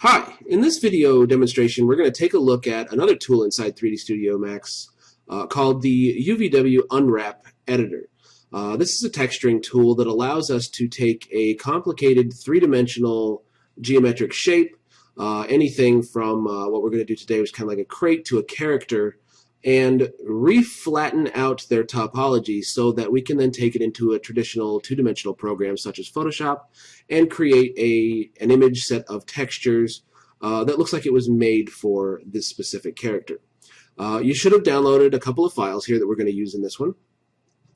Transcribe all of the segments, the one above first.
Hi, in this video demonstration we're going to take a look at another tool inside 3D Studio Max called the UVW Unwrap Editor. This is a texturing tool that allows us to take a complicated three-dimensional geometric shape, anything from what we're going to do today, which is kind of like a crate to a character, and re-flatten out their topology so that we can then take it into a traditional two-dimensional program such as Photoshop and create an image set of textures that looks like it was made for this specific character. You should have downloaded a couple of files here that we're going to use in this one.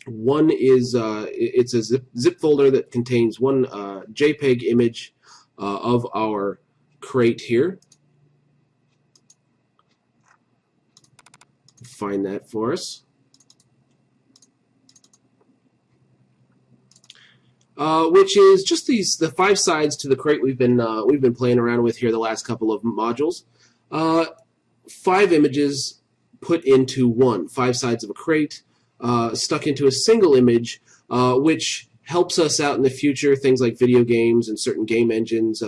One is it's a zip folder that contains one JPEG image of our crate here. Find that for us. Which is just the 5 sides to the crate we've been playing around with here the last couple of modules. 5 images put into one, 5 sides of a crate stuck into a single image, which helps us out in the future. Things like video games and certain game engines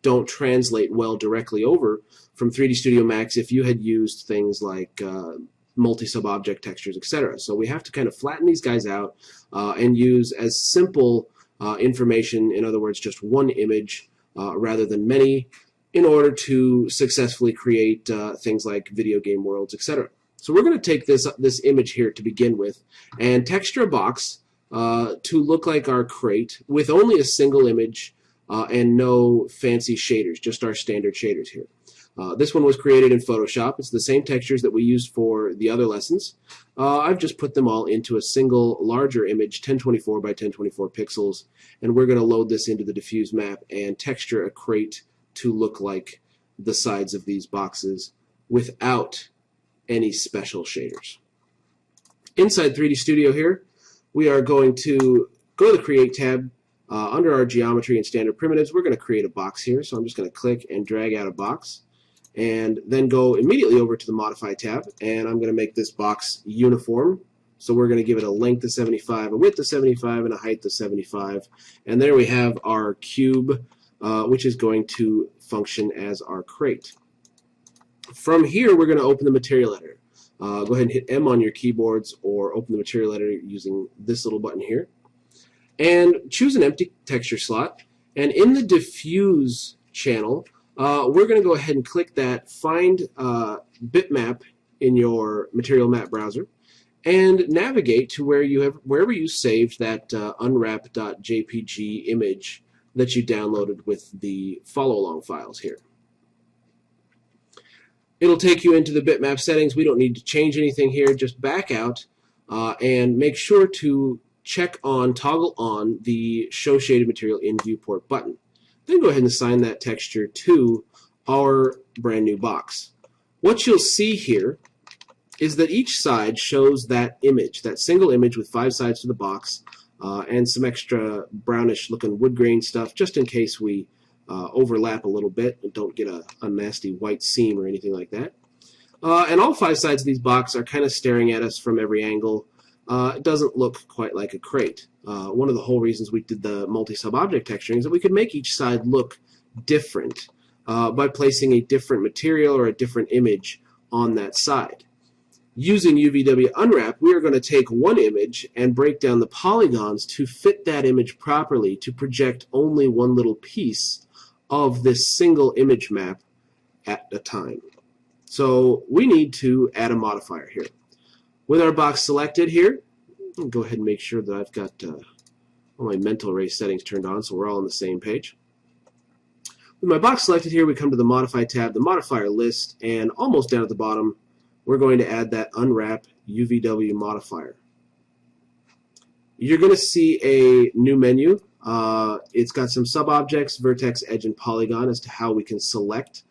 don't translate well directly over from 3D Studio Max if you had used things like multi-sub-object textures, etc. So we have to kind of flatten these guys out and use as simple information, in other words, just one image rather than many, in order to successfully create things like video game worlds, etc. So we're going to take this image here to begin with and texture a box to look like our crate with only a single image and no fancy shaders, just our standard shaders here. This one was created in Photoshop. It's the same textures that we used for the other lessons. I've just put them all into a single larger image, 1024 by 1024 pixels, and we're going to load this into the diffuse map and texture a crate to look like the sides of these boxes without any special shaders. Inside 3D Studio here, we are going to go to the Create tab. Under our geometry and standard primitives, we're going to create a box here, so I'm just going to click and drag out a box, and then go immediately over to the Modify tab, and I'm going to make this box uniform. So we're going to give it a length of 75, a width of 75, and a height of 75. And there we have our cube, which is going to function as our crate. From here, we're going to open the material editor. Go ahead and hit M on your keyboards or open the material editor using this little button here. And choose an empty texture slot. And in the diffuse channel, we're going to go ahead and click that Find Bitmap in your Material Map browser and navigate to wherever you saved that unwrap.jpg image that you downloaded with the follow-along files here. It'll take you into the bitmap settings. We don't need to change anything here. Just back out and make sure to toggle on the Show Shaded Material in Viewport button. Then go ahead and assign that texture to our brand new box. What you'll see here is that each side shows that image, that single image with 5 sides to the box and some extra brownish looking wood grain stuff just in case we overlap a little bit and don't get a nasty white seam or anything like that. And all 5 sides of these boxes are kind of staring at us from every angle. It doesn't look quite like a crate. One of the whole reasons we did the multi-sub-object texturing is that we could make each side look different by placing a different material or a different image on that side. Using UVW Unwrap, we are going to take one image and break down the polygons to fit that image properly to project only one little piece of this single image map at a time. So we need to add a modifier here. With our box selected here, I'll go ahead and make sure that I've got all my mental erase settings turned on so we're all on the same page. With my box selected here, we come to the Modify tab, the Modifier list, and almost down at the bottom, we're going to add that Unwrap UVW modifier. You're going to see a new menu. It's got some sub-objects, vertex, edge, and polygon as to how we can select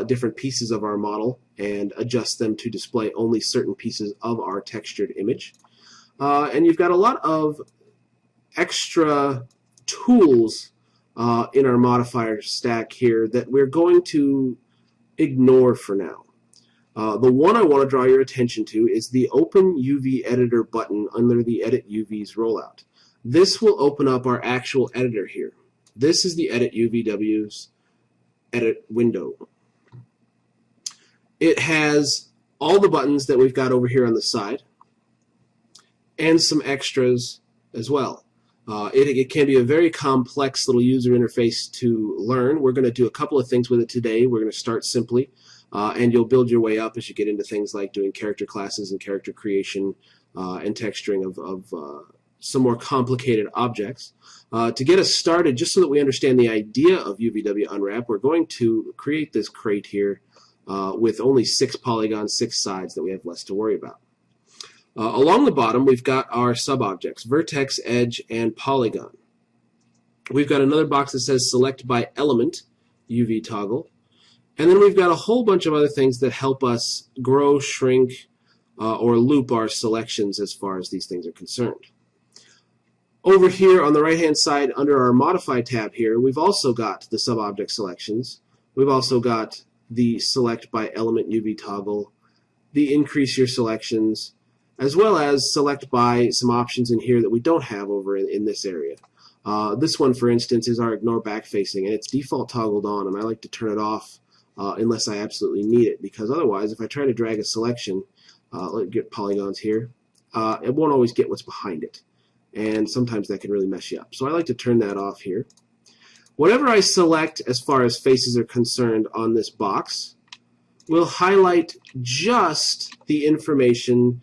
different pieces of our model and adjust them to display only certain pieces of our textured image. And you've got a lot of extra tools in our modifier stack here that we're going to ignore for now. The one I want to draw your attention to is the Open UV Editor button under the Edit UVs rollout. This will open up our actual editor here. This is the Edit UVWs edit window. It has all the buttons that we've got over here on the side and some extras as well. It can be a very complex little user interface to learn. We're going to do a couple of things with it today. We're going to start simply, and you'll build your way up as you get into things like doing character classes and character creation and texturing of some more complicated objects. To get us started, just so that we understand the idea of UVW Unwrap, we're going to create this crate here with only 6 polygons, 6 sides that we have less to worry about. Along the bottom, we've got our sub-objects, vertex, edge, and polygon. We've got another box that says select by element, UV toggle. And then we've got a whole bunch of other things that help us grow, shrink, or loop our selections as far as these things are concerned. Over here on the right-hand side, under our Modify tab here, we've also got the sub-object selections. We've also got the select by element UV toggle, the increase your selections, as well as select by some options in here that we don't have over in this area. This one, for instance, is our ignore backfacing, and it's default toggled on, and I like to turn it off unless I absolutely need it, because otherwise, if I try to drag a selection, let's get polygons here, it won't always get what's behind it, and sometimes that can really mess you up. So I like to turn that off here. Whatever I select as far as faces are concerned on this box will highlight just the information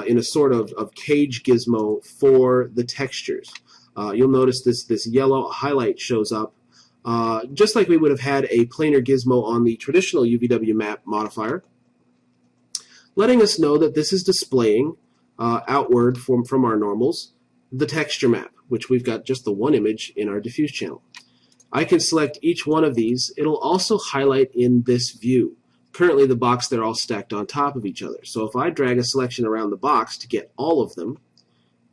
in a sort of cage gizmo for the textures. You'll notice this yellow highlight shows up just like we would have had a planar gizmo on the traditional UVW Map modifier, letting us know that this is displaying outward from our normals the texture map, which we've got just the one image in our diffuse channel. I can select each one of these. It'll also highlight in this view. Currently, the box, they're all stacked on top of each other. So if I drag a selection around the box to get all of them,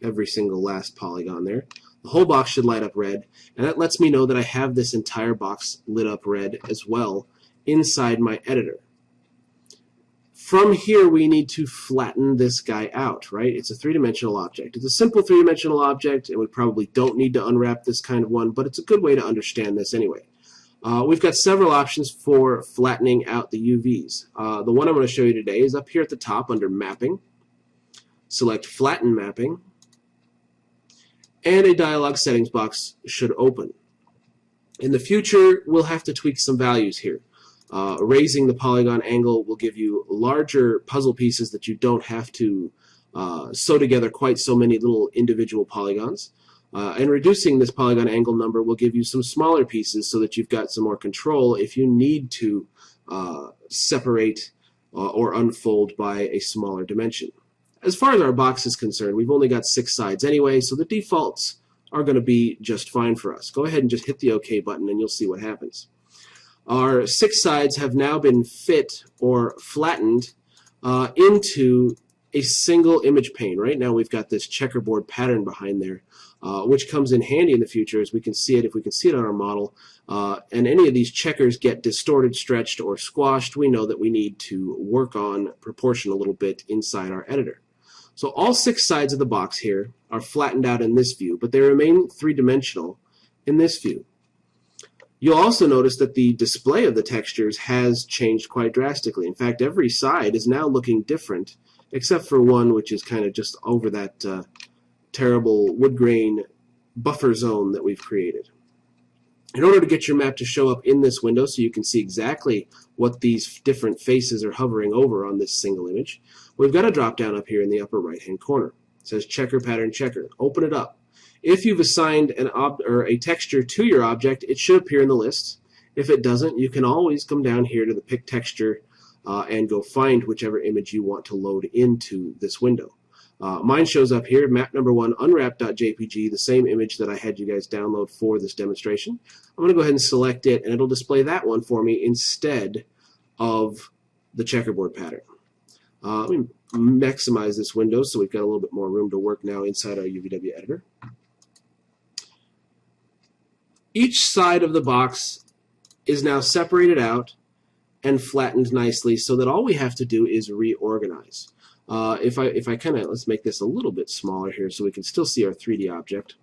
every single last polygon there, the whole box should light up red, and that lets me know that I have this entire box lit up red as well inside my editor. From here, we need to flatten this guy out, right? It's a three-dimensional object. It's a simple three-dimensional object, and we probably don't need to unwrap this kind of one, but it's a good way to understand this anyway. We've got several options for flattening out the UVs. The one I'm going to show you today is up here at the top under Mapping. Select Flatten Mapping, and a dialog settings box should open. In the future, we'll have to tweak some values here. Raising the polygon angle will give you larger puzzle pieces that you don't have to sew together quite so many little individual polygons. And reducing this polygon angle number will give you some smaller pieces so that you've got some more control if you need to separate or unfold by a smaller dimension. As far as our box is concerned, we've only got 6 sides anyway, so the defaults are going to be just fine for us. Go ahead and just hit the OK button and you'll see what happens. Our 6 sides have now been fit or flattened into a single image pane. Right now we've got this checkerboard pattern behind there, which comes in handy in the future as we can see it, if we can see it on our model, and any of these checkers get distorted, stretched, or squashed, we know that we need to work on proportion a little bit inside our editor. So all 6 sides of the box here are flattened out in this view, but they remain three-dimensional in this view. You'll also notice that the display of the textures has changed quite drastically. In fact, every side is now looking different, except for one which is kind of just over that terrible wood grain buffer zone that we've created. In order to get your map to show up in this window so you can see exactly what these different faces are hovering over on this single image, we've got a drop down up here in the upper right hand corner. It says checker pattern checker. Open it up. If you've assigned a texture to your object, it should appear in the list. If it doesn't, you can always come down here to the pick texture and go find whichever image you want to load into this window. Mine shows up here, map number 1, unwrap.jpg, the same image that I had you guys download for this demonstration. I'm going to go ahead and select it, and it'll display that one for me instead of the checkerboard pattern. Let me maximize this window so we've got a little bit more room to work now inside our UVW editor. Each side of the box is now separated out and flattened nicely so that all we have to do is reorganize. If I let's make this a little bit smaller here so we can still see our 3D object.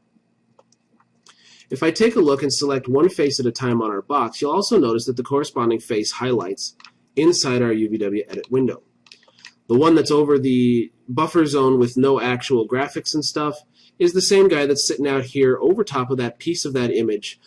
If I take a look and select one face at a time on our box, you'll also notice that the corresponding face highlights inside our UVW edit window. The one that's over the buffer zone with no actual graphics and stuff is the same guy that's sitting out here over top of that piece of that image,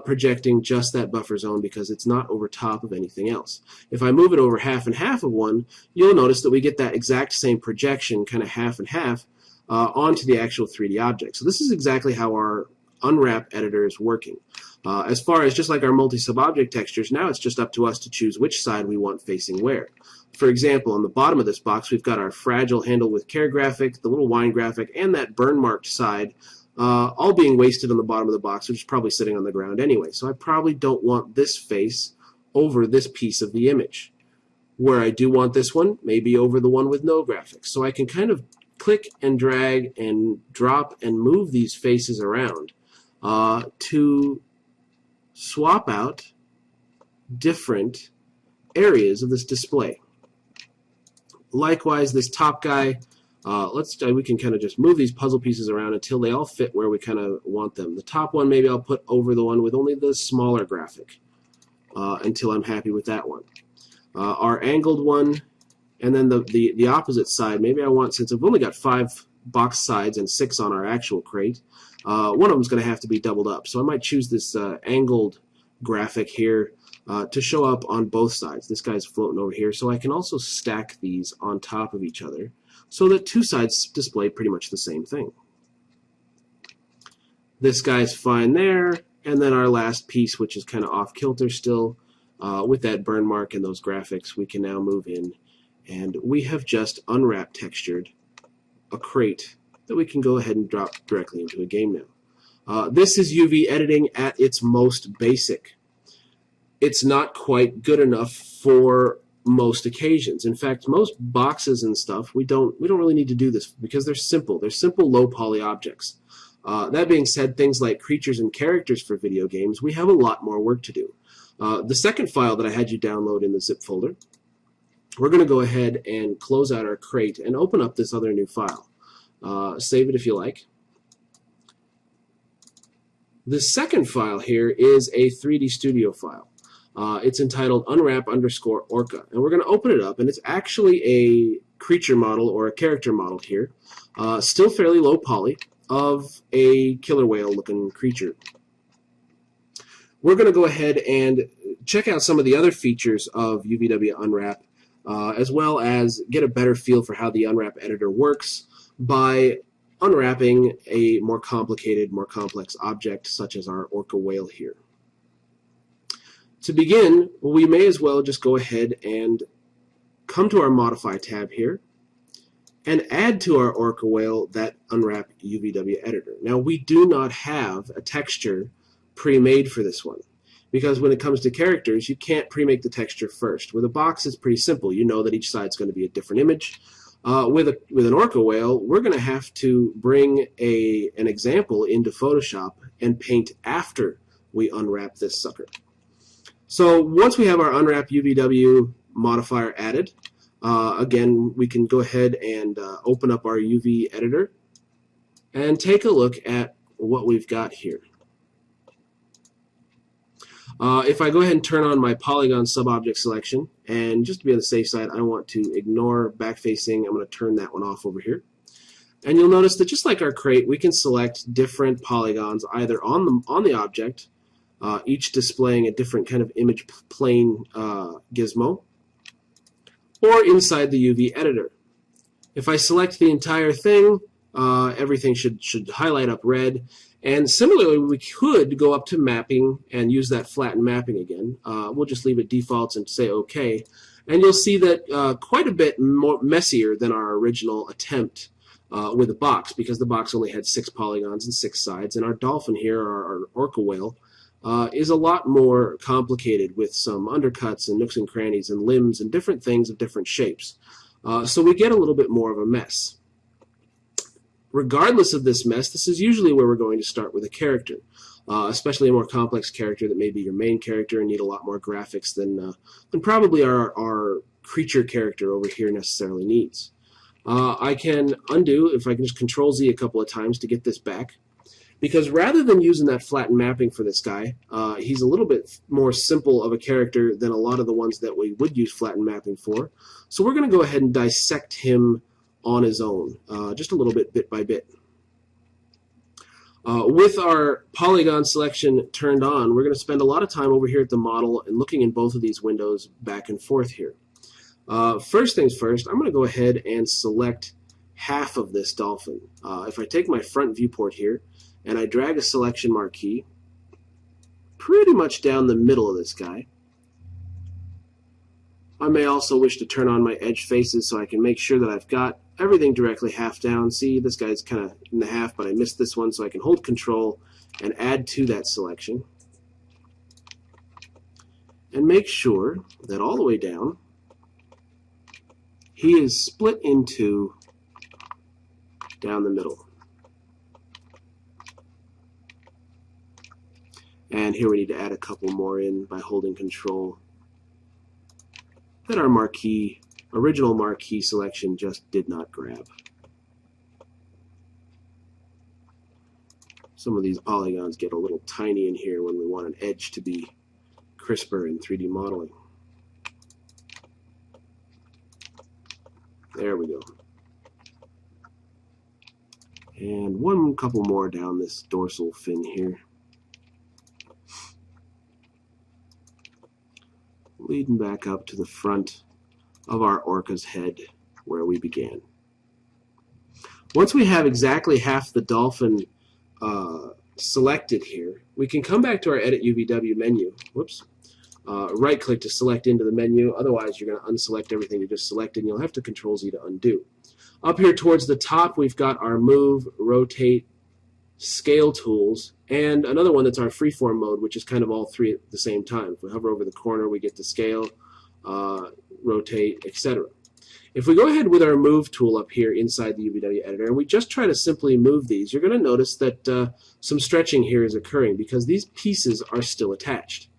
projecting just that buffer zone because it's not over top of anything else. If I move it over half and half of one, you'll notice that we get that exact same projection, kind of half and half, onto the actual 3D object. So this is exactly how our Unwrap editor is working. As far as just like our multi-sub-object textures, now it's just up to us to choose which side we want facing where. For example, on the bottom of this box, we've got our fragile handle with care graphic, the little wine graphic, and that burn-marked side, all being wasted on the bottom of the box, which is probably sitting on the ground anyway. So I probably don't want this face over this piece of the image. Where I do want this one, maybe over the one with no graphics. So I can kind of click and drag and drop and move these faces around to swap out different areas of this display. Likewise, this top guy, we can kind of just move these puzzle pieces around until they all fit where we kind of want them. The top one maybe I'll put over the one with only the smaller graphic until I'm happy with that one. Our angled one, and then the opposite side, maybe I want, since I've only got 5 box sides and 6 on our actual crate, one of them is going to have to be doubled up. So I might choose this angled graphic here to show up on both sides. This guy's floating over here, so I can also stack these on top of each other so that 2 sides display pretty much the same thing. This guy's fine there, and then our last piece, which is kind of off kilter still, with that burn mark and those graphics, we can now move in, and we have just unwrap textured a crate that we can go ahead and drop directly into a game now. This is UV editing at its most basic. It's not quite good enough for most occasions. In fact, most boxes and stuff, we don't really need to do this because they're simple. They're simple low poly objects. That being said, things like creatures and characters for video games, we have a lot more work to do. The second file that I had you download in the zip folder, we're going to go ahead and close out our crate and open up this other new file. Save it if you like. The second file here is a 3D Studio file. It's entitled Unwrap_Orca, and we're going to open it up, and it's actually a creature model or a character model here, still fairly low poly, of a killer whale looking creature. We're going to go ahead and check out some of the other features of UVW Unwrap, as well as get a better feel for how the Unwrap editor works by unwrapping a more complicated, more complex object such as our Orca whale here. To begin, we may as well just go ahead and come to our Modify tab here and add to our Orca whale that Unwrap UVW editor. Now, we do not have a texture pre-made for this one, because when it comes to characters, you can't pre-make the texture first. With a box, it's pretty simple. You know that each side's going to be a different image. With an Orca whale, we're going to have to bring an example into Photoshop and paint after we unwrap this sucker. So once we have our Unwrap UVW modifier added, again, we can go ahead and open up our UV editor and take a look at what we've got here. If I go ahead and turn on my polygon sub-object selection, and just to be on the safe side, I want to ignore back-facing. I'm going to turn that one off over here. And you'll notice that just like our crate, we can select different polygons either on the object, each displaying a different kind of image plane gizmo, or inside the UV editor. If I select the entire thing, everything should highlight up red. And similarly, we could go up to mapping and use that flatten mapping again. We'll just leave it defaults and say OK. And you'll see that quite a bit more messier than our original attempt with the box, because the box only had 6 polygons and 6 sides. And our dolphin here, our Orca whale, is a lot more complicated with some undercuts and nooks and crannies and limbs and different things of different shapes. So we get a little bit more of a mess. Regardless of this mess, this is usually where we're going to start with a character, especially a more complex character that may be your main character and need a lot more graphics than probably our creature character over here necessarily needs. I can undo, if I can just Control-Z a couple of times to get this back, because rather than using that flatten mapping for this guy, he's a little bit more simple of a character than a lot of the ones that we would use flatten mapping for. So we're going to go ahead and dissect him on his own, just a little bit by bit. With our polygon selection turned on, we're going to spend a lot of time over here at the model and looking in both of these windows back and forth here. First things first, I'm going to go ahead and select half of this dolphin. If I take my front viewport here and I drag a selection marquee pretty much down the middle of this guy, I may also wish to turn on my edge faces so I can make sure that I've got everything directly half down. See, this guy's kind of in the half, but I missed this one, so I can hold Control and add to that selection. And make sure that all the way down, he is split into down the middle. And here we need to add a couple more in by holding Control that our original marquee selection just did not grab. Some of these polygons get a little tiny in here when we want an edge to be crisper in 3D modeling. There we go. And couple more down this dorsal fin here, leading back up to the front of our Orca's head where we began. Once we have exactly half the dolphin selected here, we can come back to our Edit UVW menu. Whoops. Right click to select into the menu, otherwise you're going to unselect everything you just selected and you'll have to Control Z to undo. Up here towards the top we've got our Move, Rotate, Scale tools, and another one that's our freeform mode, which is kind of all three at the same time. If we hover over the corner, we get to scale, rotate, etc. If we go ahead with our Move tool up here inside the UVW editor, and we just try to simply move these, you're going to notice that some stretching here is occurring because these pieces are still attached.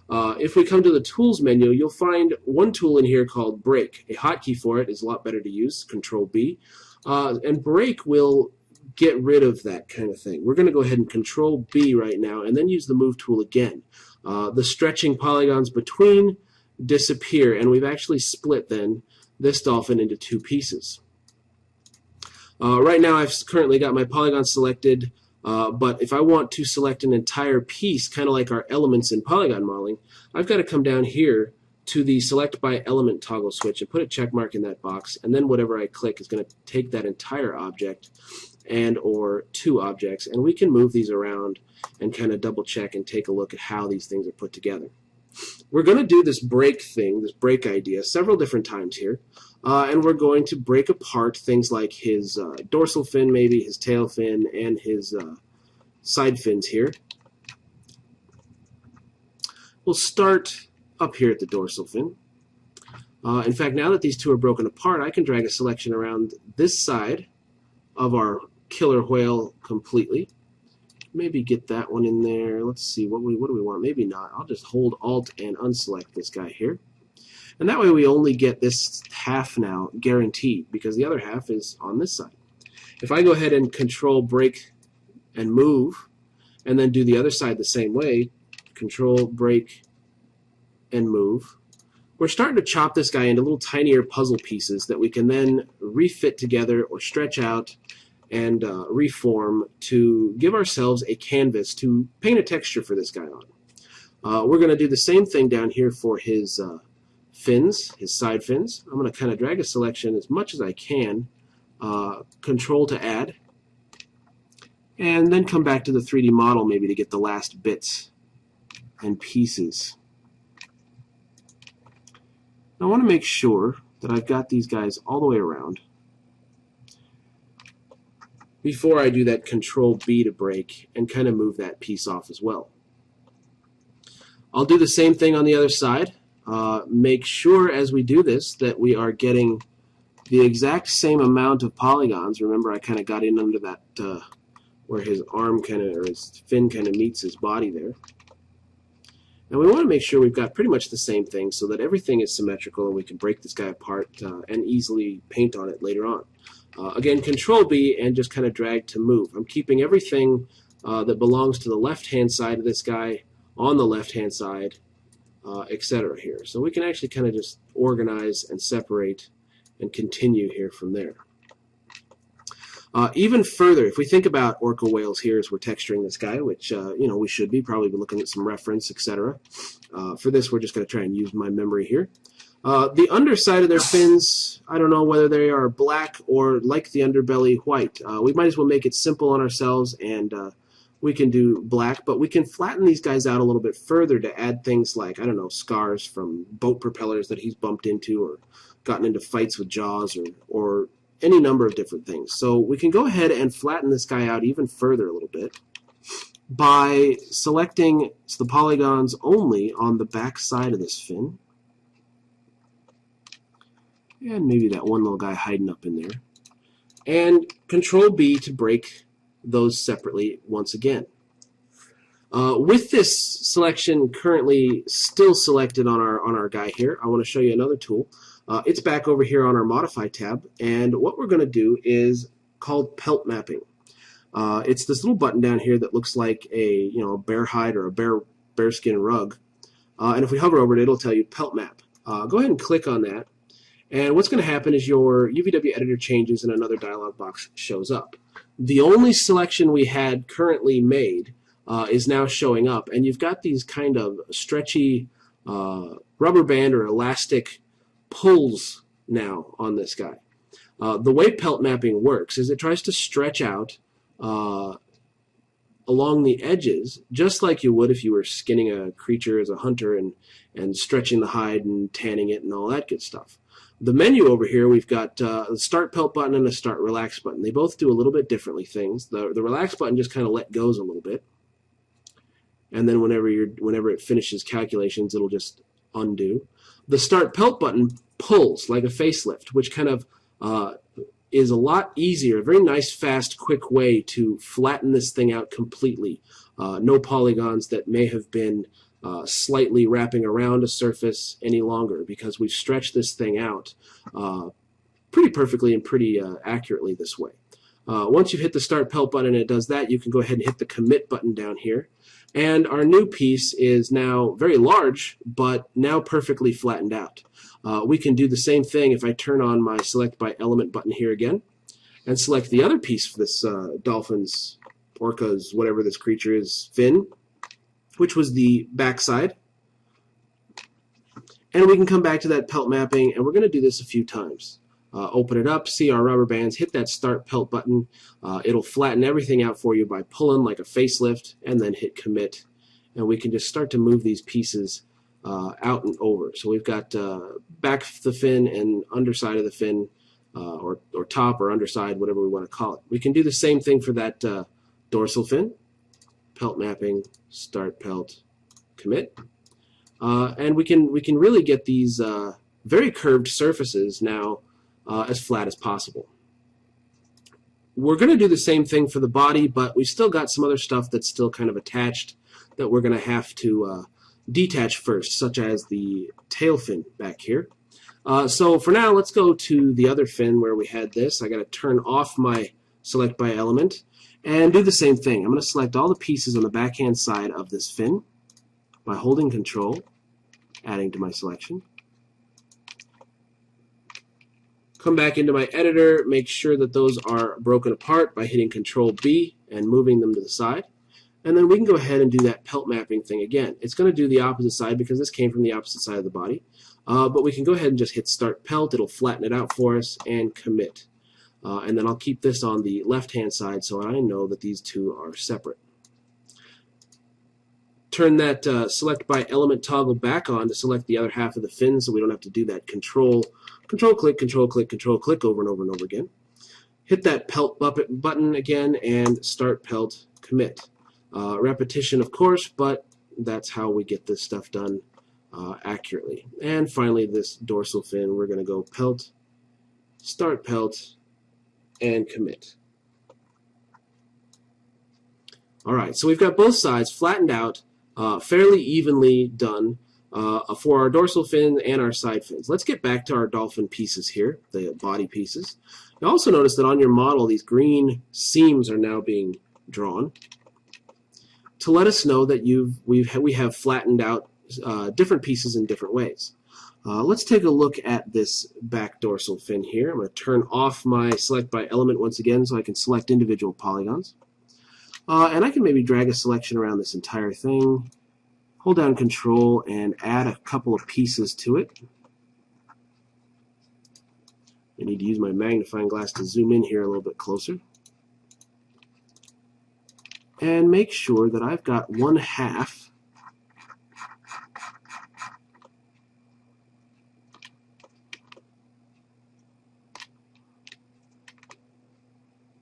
If we come to the Tools menu, you'll find one tool in here called Break. A hotkey for it is a lot better to use, Control B, and Break will get rid of that kind of thing. We're going to go ahead and Control B right now and then use the Move tool again. The stretching polygons between disappear, and we've actually split then this dolphin into two pieces. Right now I've currently got my polygon selected, but if I want to select an entire piece, kind of like our elements in polygon modeling, I've got to come down here to the Select by Element toggle switch and put a check mark in that box, and then whatever I click is going to take that entire object and or two objects, and we can move these around and kind of double check and take a look at how these things are put together. We're going to do this break thing, this break idea, several different times here, and we're going to break apart things like his dorsal fin, maybe his tail fin, and his side fins here. We'll start up here at the dorsal fin. In fact, now that these two are broken apart, I can drag a selection around this side of our killer whale completely. Maybe get that one in there. Let's see, what do we want? Maybe not. I'll just hold Alt and unselect this guy here. And that way we only get this half now guaranteed, because the other half is on this side. If I go ahead and Control, Break, and Move, and then do the other side the same way, Control, Break, and Move, we're starting to chop this guy into little tinier puzzle pieces that we can then refit together or stretch out and reform to give ourselves a canvas to paint a texture for this guy on. We're going to do the same thing down here for his fins, his side fins. I'm going to kind of drag a selection as much as I can, Control to add, and then come back to the 3D model maybe to get the last bits and pieces. Now I want to make sure that I've got these guys all the way around before I do that Control B to break and kind of move that piece off as well. I'll do the same thing on the other side. Make sure as we do this that we are getting the exact same amount of polygons. Remember, I kind of got in under that where his arm kind of, or his fin kind of meets his body there. And we want to make sure we've got pretty much the same thing so that everything is symmetrical and we can break this guy apart and easily paint on it later on. Again, Control B and just kind of drag to move. I'm keeping everything that belongs to the left-hand side of this guy on the left-hand side, etc. here. So we can actually kind of just organize and separate and continue here from there. Even further, if we think about orca whales here as we're texturing this guy, which we should be probably looking at some reference, etc. For this, we're just going to try and use my memory here. The underside of their fins, I don't know whether they are black or like the underbelly white. We might as well make it simple on ourselves, and we can do black, but we can flatten these guys out a little bit further to add things like, I don't know, scars from boat propellers that he's bumped into or gotten into fights with jaws or any number of different things. So we can go ahead and flatten this guy out even further a little bit by selecting the polygons only on the back side of this fin. And maybe that one little guy hiding up in there. And Control B to break those separately once again. With this selection currently still selected on our guy here, I want to show you another tool. It's back over here on our Modify tab, and what we're going to do is called Pelt mapping. It's this little button down here that looks like a bear hide or a bearskin rug, and if we hover over it, it'll tell you Pelt map. Go ahead and click on that, and what's going to happen is your UVW editor changes and another dialog box shows up. The only selection we had currently made is now showing up, and you've got these kind of stretchy rubber band or elastic pulls now on this guy. The way pelt mapping works is it tries to stretch out along the edges, just like you would if you were skinning a creature as a hunter and stretching the hide and tanning it and all that good stuff. The menu over here, we've got a Start Pelt button and a Start Relax button. They both do a little bit differently things. The Relax button just kind of let goes a little bit, and then whenever it finishes calculations, it'll just undo. The Start Pelt button pulls like a facelift, which kind of is a lot easier, a very nice, fast, quick way to flatten this thing out completely. No polygons that may have been slightly wrapping around a surface any longer, because we've stretched this thing out pretty perfectly and pretty accurately this way. Once you hit the Start Pelt button and it does that, you can go ahead and hit the Commit button down here. And our new piece is now very large, but now perfectly flattened out. We can do the same thing if I turn on my Select by Element button here again and select the other piece for this dolphin's, orca's, whatever this creature is, fin, which was the back side. And we can come back to that pelt mapping, and we're going to do this a few times. Open it up, see our rubber bands, hit that Start Pelt button. It'll flatten everything out for you by pulling like a facelift, and then hit Commit. And we can just start to move these pieces out and over. So we've got back of the fin and underside of the fin, or top or underside, whatever we want to call it. We can do the same thing for that dorsal fin. Pelt mapping, Start Pelt, Commit. And we can really get these very curved surfaces now as flat as possible. We're going to do the same thing for the body, but we've still got some other stuff that's still kind of attached that we're going to have to detach first, such as the tail fin back here. So for now, let's go to the other fin where we had this. I got to turn off my Select by Element and do the same thing. I'm going to select all the pieces on the backhand side of this fin by holding Control, adding to my selection. Come back into my editor, make sure that those are broken apart by hitting Control B and moving them to the side. And then we can go ahead and do that pelt mapping thing again. It's going to do the opposite side because this came from the opposite side of the body. But we can go ahead and just hit Start Pelt. It'll flatten it out for us, and Commit. And then I'll keep this on the left-hand side so I know that these two are separate. Turn that Select by Element toggle back on to select the other half of the fin so we don't have to do that Control click, Control click, Control click over and over and over again. Hit that Pelt button again and Start Pelt, Commit. Repetition, of course, but that's how we get this stuff done accurately. And finally, this dorsal fin, we're going to go Pelt, Start Pelt, and Commit. Alright, so we've got both sides flattened out, fairly evenly done for our dorsal fin and our side fins. Let's get back to our dolphin pieces here, the body pieces. You also notice that on your model, these green seams are now being drawn. to let us know that we have flattened out different pieces in different ways. Let's take a look at this back dorsal fin here. I'm going to turn off my select by element once again so I can select individual polygons. And I can maybe drag a selection around this entire thing, hold down Control, and add a couple of pieces to it. I need to use my magnifying glass to zoom in here a little bit closer. And make sure that I've got 1/2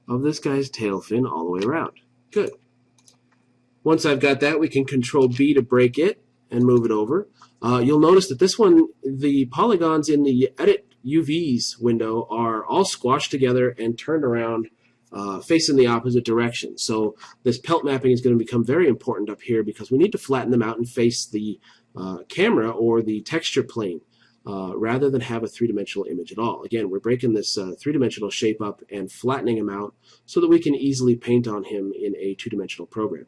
of this guy's tail fin all the way around. Good. Once I've got that, we can Control B to break it and move it over. You'll notice that this one, the polygons in the Edit UVs window are all squashed together and turned around facing the opposite direction. So this pelt mapping is going to become very important up here because we need to flatten them out and face the camera or the texture plane rather than have a three-dimensional image at all. Again, we're breaking this three-dimensional shape up and flattening him out so that we can easily paint on him in a two-dimensional program.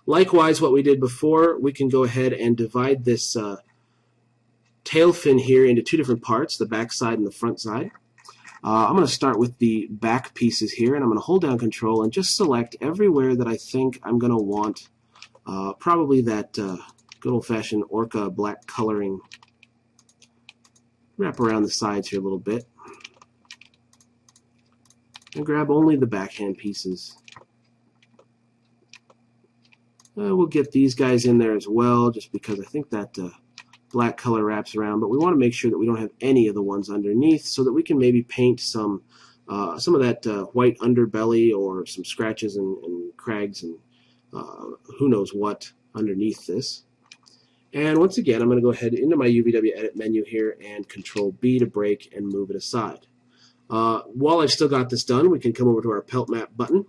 Likewise, what we did before, we can go ahead and divide this tail fin here into two different parts, the back side and the front side. I'm going to start with the back pieces here, and I'm going to hold down Control and just select everywhere that I think I'm going to want probably that good old-fashioned Orca black coloring. Wrap around the sides here a little bit and grab only the backhand pieces. We'll get these guys in there as well just because I think that black color wraps around, but we want to make sure that we don't have any of the ones underneath so that we can maybe paint some of that white underbelly or some scratches and crags and who knows what underneath this. And once again, I'm going to go ahead into my UVW Edit menu here and Control B to break and move it aside. While I've still got this done, we can come over to our Pelt Map button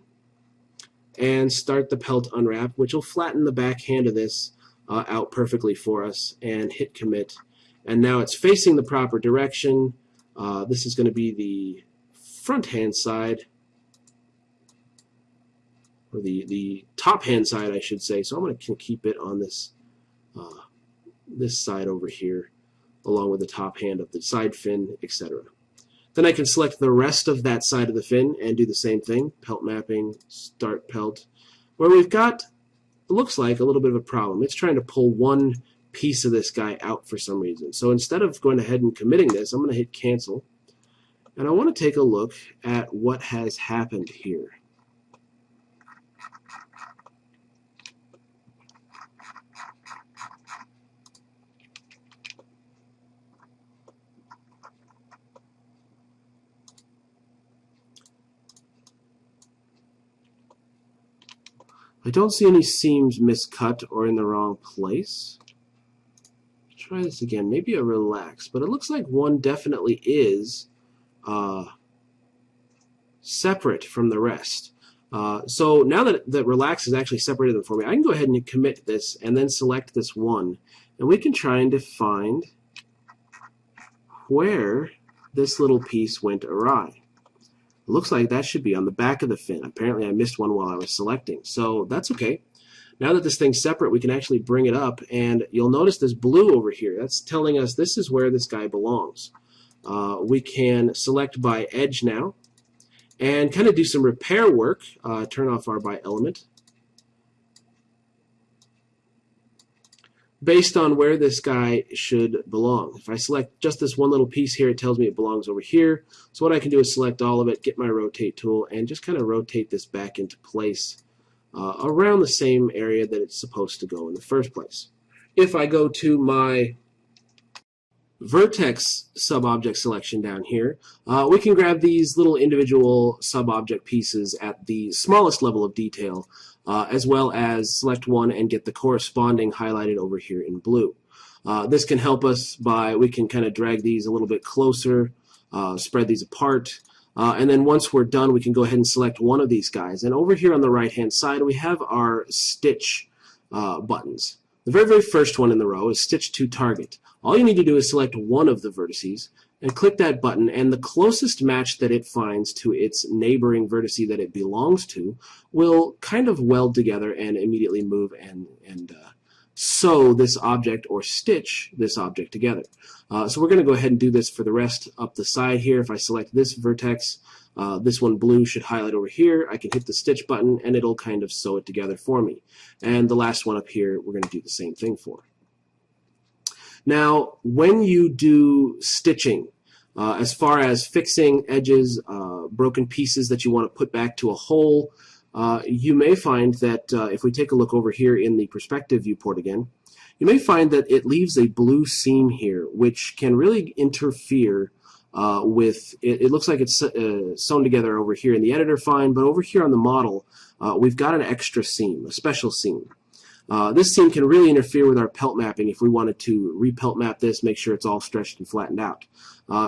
and start the Pelt Unwrap, which will flatten the back hand of this out perfectly for us, and hit Commit. And now it's facing the proper direction. This is going to be the front hand side, or the top hand side, I should say. So I'm going to keep it on this this side over here, along with the top hand of the side fin, etc. Then I can select the rest of that side of the fin and do the same thing. Pelt mapping, start pelt, where we've got, it looks like, a little bit of a problem. It's trying to pull one piece of this guy out for some reason. So instead of going ahead and committing this, I'm going to hit cancel, and I want to take a look at what has happened here. I don't see any seams miscut or in the wrong place. Try this again. Maybe a relax, but it looks like one definitely is separate from the rest. So now that relax is actually separated them for me, I can go ahead and commit this and then select this one, and we can try and find where this little piece went awry. Looks like that should be on the back of the fin. Apparently I missed one while I was selecting, so that's okay. Now that this thing's separate, we can actually bring it up, and you'll notice this blue over here. That's telling us this is where this guy belongs. We can select by edge now and kind of do some repair work. Turn off our by element. Based on where this guy should belong. If I select just this one little piece here, it tells me it belongs over here. So what I can do is select all of it, get my rotate tool, and just kind of rotate this back into place around the same area that it's supposed to go in the first place. If I go to my vertex sub-object selection down here, we can grab these little individual sub-object pieces at the smallest level of detail, as well as select one and get the corresponding highlighted over here in blue. This can help us by, we can kind of drag these a little bit closer, spread these apart, and then once we're done, we can go ahead and select one of these guys. And over here on the right-hand side, we have our stitch buttons. The very first one in the row is Stitch to Target. All you need to do is select one of the vertices, and click that button, and the closest match that it finds to its neighboring vertice that it belongs to will kind of weld together and immediately move and sew this object or stitch this object together. So we're going to go ahead and do this for the rest up the side here. If I select this vertex, this one blue should highlight over here. I can hit the stitch button and it'll kind of sew it together for me. And the last one up here we're going to do the same thing for. Now, when you do stitching, as far as fixing edges, broken pieces that you want to put back to a hole, you may find that if we take a look over here in the perspective viewport again, you may find that it leaves a blue seam here, which can really interfere with, it looks like it's sewn together over here in the editor fine, but over here on the model, we've got an extra seam, a special seam. This seam can really interfere with our pelt mapping if we wanted to repelt map this, make sure it's all stretched and flattened out.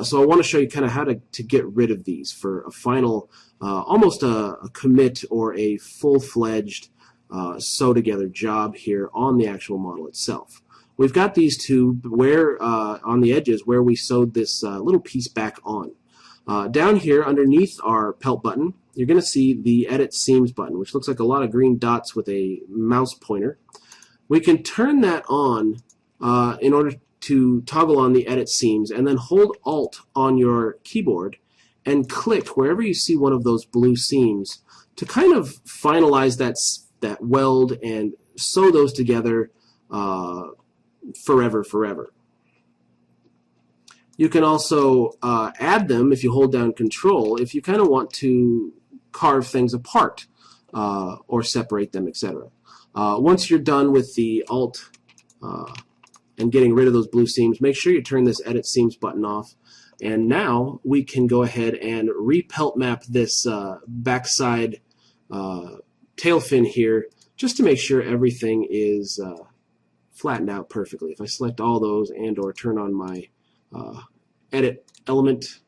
So I want to show you kind of how to get rid of these for a final, almost a commit or a full-fledged sew together job here on the actual model itself. We've got these two where on the edges where we sewed this little piece back on. Down here underneath our pelt button, you're going to see the Edit Seams button, which looks like a lot of green dots with a mouse pointer. We can turn that on in order to toggle on the Edit Seams, and then hold Alt on your keyboard and click wherever you see one of those blue seams to kind of finalize that weld and sew those together forever. You can also add them if you hold down Control if you kind of want to carve things apart or separate them, etc. Once you're done with the Alt and getting rid of those blue seams, make sure you turn this Edit Seams button off, and now we can go ahead and repelt map this backside tail fin here just to make sure everything is flattened out perfectly. If I select all those and or turn on my edit element,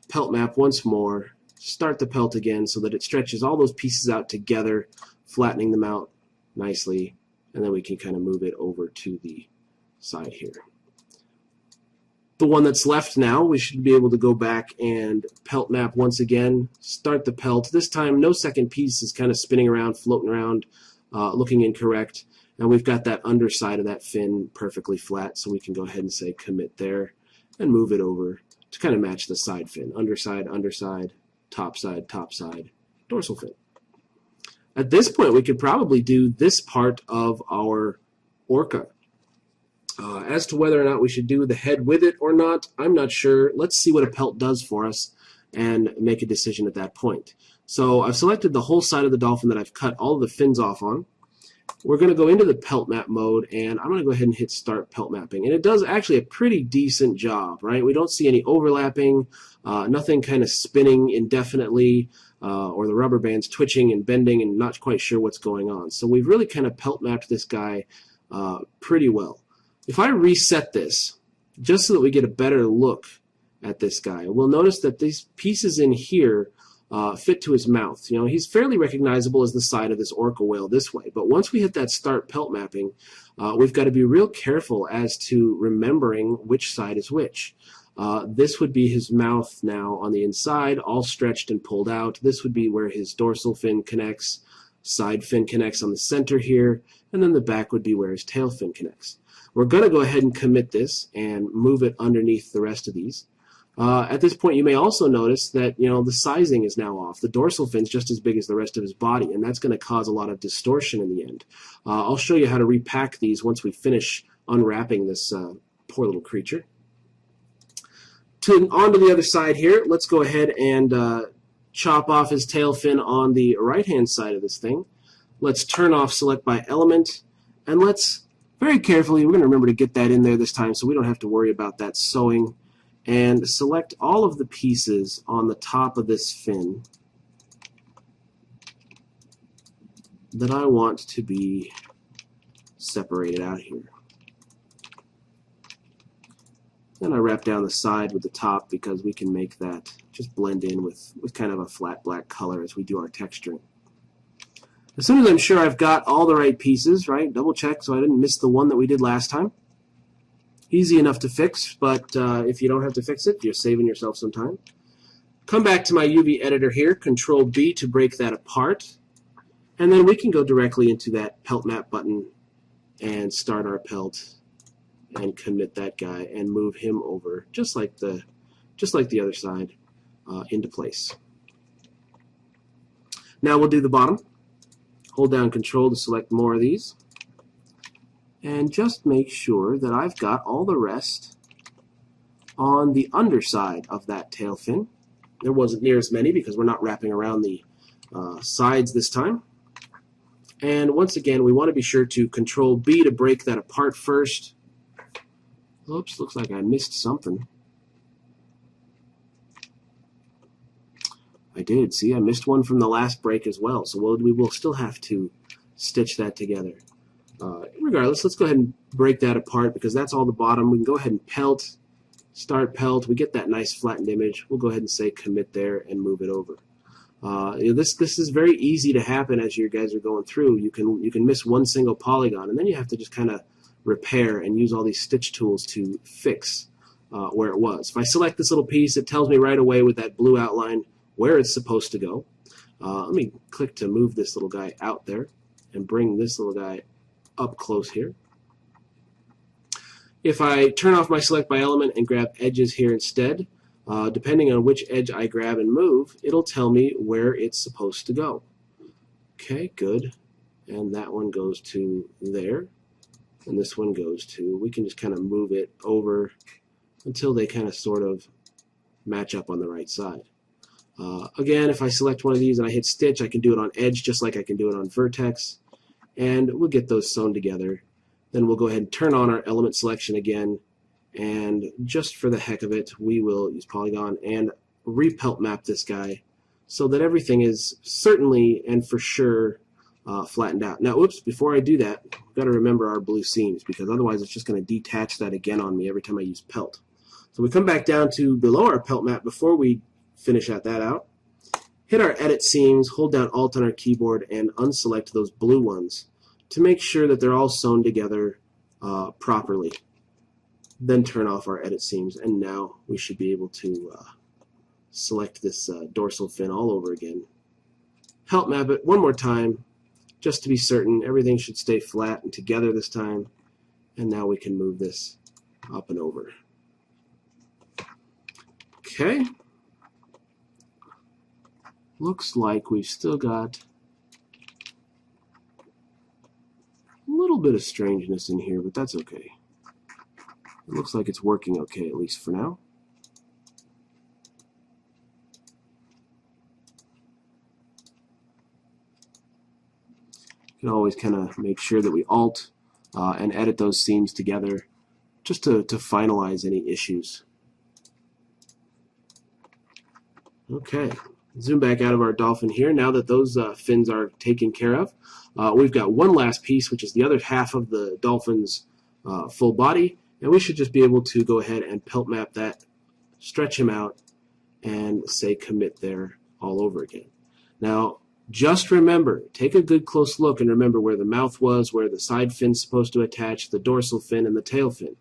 pelt map once more, start the pelt again so that it stretches all those pieces out together, flattening them out nicely, and then we can kind of move it over to the side here. The one that's left now, we should be able to go back and pelt map once again, start the pelt. This time no second piece is kind of spinning around, floating around, looking incorrect, and we've got that underside of that fin perfectly flat, so we can go ahead and say commit there and move it over to kind of match the side fin. Underside, underside, top side, dorsal fin. At this point we could probably do this part of our Orca. As to whether or not we should do the head with it or not, I'm not sure. Let's see what a pelt does for us and make a decision at that point. So I've selected the whole side of the dolphin that I've cut all of the fins off on. We're going to go into the pelt map mode, and I'm going to go ahead and hit start pelt mapping. And it does actually a pretty decent job, right? We don't see any overlapping, nothing kind of spinning indefinitely, or the rubber bands twitching and bending and not quite sure what's going on. So we've really kind of pelt mapped this guy pretty well. If I reset this, just so that we get a better look at this guy, we'll notice that these pieces in here fit to his mouth. You know, he's fairly recognizable as the side of this orca whale this way, but once we hit that start pelt mapping, we've got to be real careful as to remembering which side is which. This would be his mouth now on the inside, all stretched and pulled out. This would be where his dorsal fin connects, side fin connects on the center here, and then the back would be where his tail fin connects. We're going to go ahead and commit this and move it underneath the rest of these. At this point, you may also notice that, you know, the sizing is now off. The dorsal fin's just as big as the rest of his body, and that's going to cause a lot of distortion in the end. I'll show you how to repack these once we finish unwrapping this poor little creature. On to the other side here, let's go ahead and chop off his tail fin on the right-hand side of this thing. Let's turn off Select by Element, and let's very carefully, we're going to remember to get that in there this time so we don't have to worry about that sewing, and select all of the pieces on the top of this fin that I want to be separated out here. Then I wrap down the side with the top because we can make that just blend in with kind of a flat black color as we do our texturing. As soon as I'm sure I've got all the right pieces, right, double check so I didn't miss the one that we did last time, Easy enough to fix, but if you don't have to fix it, you're saving yourself some time. Come back to my UV editor here, Control B to break that apart, and then we can go directly into that Pelt Map button and start our Pelt and commit that guy and move him over just like the other side into place. Now we'll do the bottom. Hold down Control to select more of these. And just make sure that I've got all the rest on the underside of that tail fin. There wasn't near as many because we're not wrapping around the sides this time. And once again, we want to be sure to Control B to break that apart first. Oops, looks like I missed something. I did. See, I missed one from the last break as well. So we will still have to stitch that together. Regardless, let's go ahead and break that apart because that's all the bottom. We can go ahead and Pelt, start Pelt. We get that nice flattened image. We'll go ahead and say commit there and move it over. This is very easy to happen as you guys are going through. You can miss one single polygon, and then you have to just kind of repair and use all these stitch tools to fix where it was. If I select this little piece, it tells me right away with that blue outline where it's supposed to go. Let me click to move this little guy out there and bring this little guy up close here. If I turn off my select by element and grab edges here instead, depending on which edge I grab and move, it'll tell me where it's supposed to go. Okay, good. And that one goes to there. And this one goes to, we can just kind of move it over until they kind of sort of match up on the right side. Again, if I select one of these and I hit stitch, I can do it on edge just like I can do it on vertex. And we'll get those sewn together. Then we'll go ahead and turn on our element selection again, and just for the heck of it, we will use polygon and repelt map this guy so that everything is certainly and for sure flattened out. Now, oops, before I do that, I've got to remember our blue seams because otherwise it's just going to detach that again on me every time I use Pelt. So we come back down to below our Pelt map before we finish that out. Hit our edit seams, hold down Alt on our keyboard, and unselect those blue ones to make sure that they're all sewn together properly. Then turn off our edit seams, and now we should be able to select this dorsal fin all over again. Pelt map it one more time just to be certain everything should stay flat and together this time, and now we can move this up and over. Okay. Looks like we've still got a little bit of strangeness in here, but that's okay. It looks like it's working okay, at least for now. You can always kind of make sure that we Alt and edit those seams together just to finalize any issues. Okay. Zoom back out of our dolphin here. Now that those fins are taken care of, we've got one last piece, which is the other half of the dolphin's full body, and we should just be able to go ahead and Pelt map that, stretch him out, and say commit there all over again. Now, just remember, take a good close look and remember where the mouth was, where the side fin's supposed to attach, the dorsal fin and the tail fin,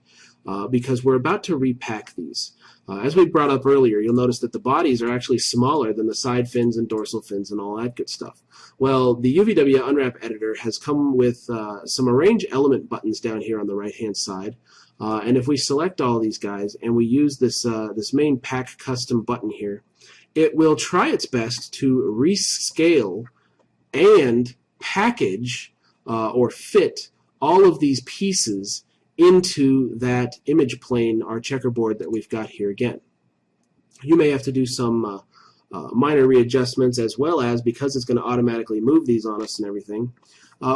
because we're about to repack these. As we brought up earlier, you'll notice that the bodies are actually smaller than the side fins and dorsal fins and all that good stuff. Well, the UVW Unwrap Editor has come with some arrange element buttons down here on the right-hand side. And if we select all these guys and we use this, this main pack custom button here, it will try its best to rescale and package or fit all of these pieces into that image plane, our checkerboard that we've got here again. You may have to do some minor readjustments as well as, because it's going to automatically move these on us and everything,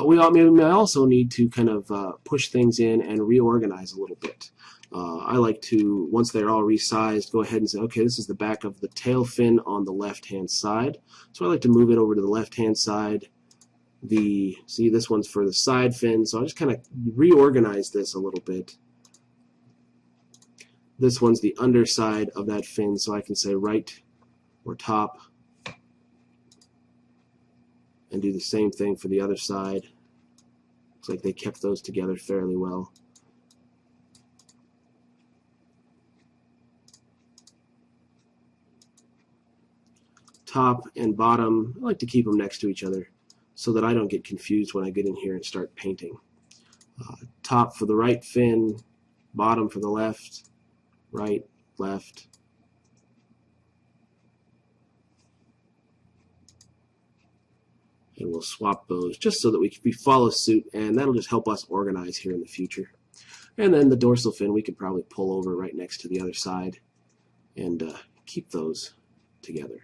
we may also need to kind of push things in and reorganize a little bit. I like to, once they're all resized, go ahead and say, okay, this is the back of the tail fin on the left-hand side. So I like to move it over to the left-hand side. See, this one's for the side fin, so I'll just kind of reorganize this a little bit. This one's the underside of that fin, so I can say right or top and do the same thing for the other side. Looks like they kept those together fairly well. top and bottom, I like to keep them next to each other so that I don't get confused when I get in here and start painting. Top for the right fin, bottom for the left, right, left. And we'll swap those just so that we follow suit, and that'll just help us organize here in the future. And then the dorsal fin we could probably pull over right next to the other side and keep those together.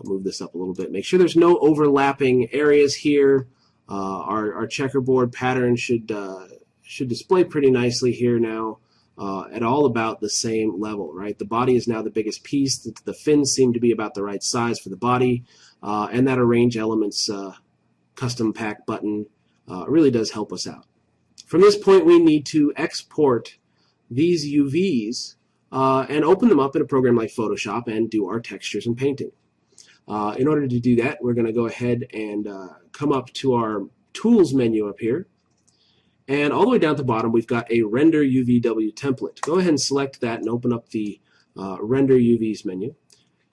Move this up a little bit. Make sure there's no overlapping areas here. Our checkerboard pattern should display pretty nicely here now at all about the same level, right? The body is now the biggest piece. The fins seem to be about the right size for the body, and that arrange elements custom pack button really does help us out. From this point, we need to export these UVs and open them up in a program like Photoshop and do our textures and painting. In order to do that, we're going to go ahead and come up to our Tools menu up here. And all the way down at the bottom, we've got a Render UVW template. Go ahead and select that and open up the Render UVs menu.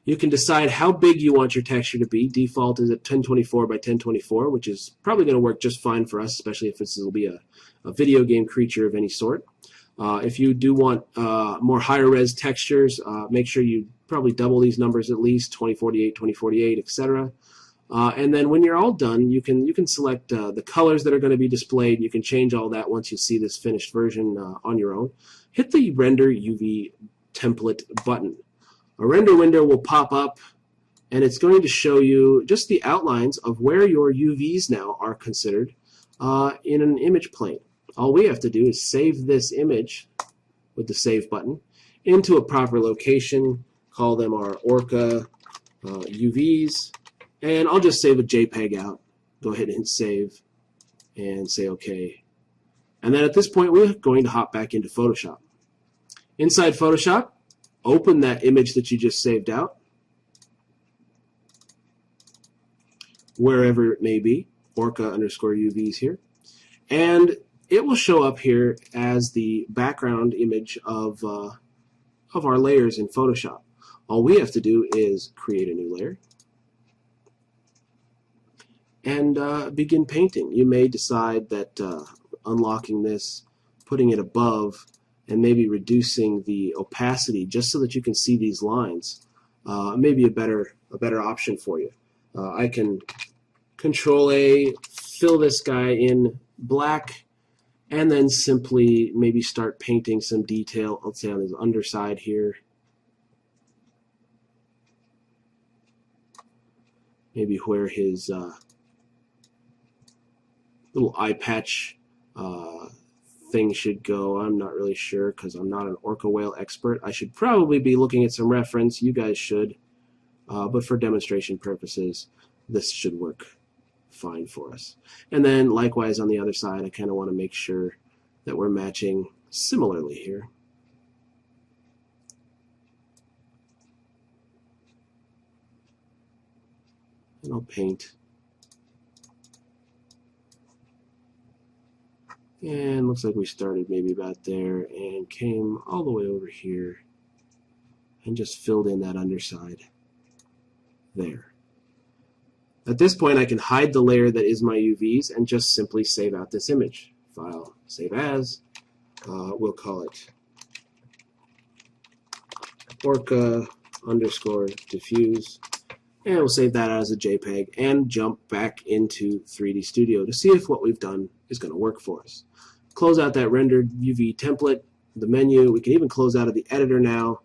You can decide how big you want your texture to be. Default is at 1024 by 1024, which is probably going to work just fine for us, especially if this will be a video game creature of any sort. If you do want more higher res textures, make sure you probably double these numbers at least, 2048, 2048, etc. And then when you're all done, you can select the colors that are going to be displayed. You can change all that once you see this finished version on your own. Hit the Render UV template button. A render window will pop up, and it's going to show you just the outlines of where your UVs now are considered in an image plane. All we have to do is save this image with the Save button into a proper location, call them our Orca UVs, and I'll just save a JPEG out. Go ahead and hit Save and say OK. And then at this point, we're going to hop back into Photoshop. Inside Photoshop, open that image that you just saved out, wherever it may be, Orca_UVs here, and it will show up here as the background image of our layers in Photoshop. All we have to do is create a new layer and begin painting. You may decide that unlocking this, putting it above, and maybe reducing the opacity just so that you can see these lines may be a better option for you. I can Control-A, fill this guy in black, and then simply maybe start painting some detail, let's say on his underside here. Maybe where his little eye patch thing should go. I'm not really sure because I'm not an orca whale expert. I should probably be looking at some reference. You guys should. But for demonstration purposes, this should work fine for us. And then likewise on the other side, I kind of want to make sure that we're matching similarly here. And I'll paint. And looks like we started maybe about there and came all the way over here and just filled in that underside there. At this point, I can hide the layer that is my UVs and just simply save out this image. File, save as. We'll call it Orca_diffuse. And we'll save that as a JPEG and jump back into 3D Studio to see if what we've done is going to work for us. Close out that rendered UV template, the menu. We can even close out of the editor now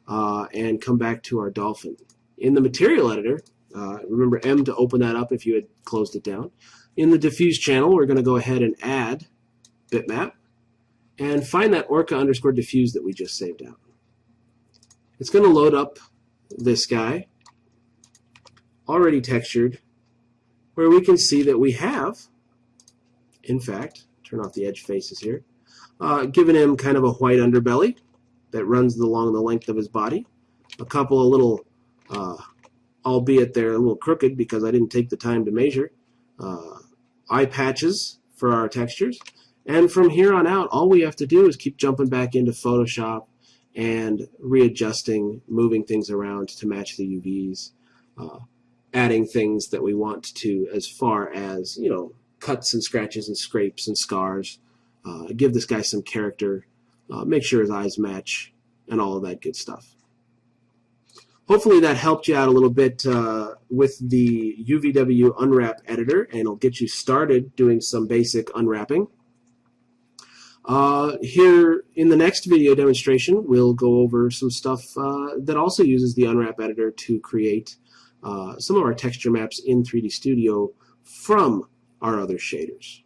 and come back to our dolphin. In the material editor, remember M to open that up if you had closed it down. In the diffuse channel, we're going to go ahead and add bitmap and find that Orca_diffuse that we just saved out. It's going to load up this guy, already textured, where we can see that we have, in fact, turn off the edge faces here, given him kind of a white underbelly that runs along the length of his body, a couple of little, albeit they're a little crooked because I didn't take the time to measure, eye patches for our textures, and from here on out, all we have to do is keep jumping back into Photoshop and readjusting, moving things around to match the UVs. adding things that we want to, as far as, you know, cuts and scratches and scrapes and scars. Give this guy some character, make sure his eyes match, and all of that good stuff. Hopefully that helped you out a little bit with the UVW Unwrap Editor, and it'll get you started doing some basic unwrapping. Here in the next video demonstration, we'll go over some stuff that also uses the Unwrap Editor to create some of our texture maps in 3D Studio from our other shaders.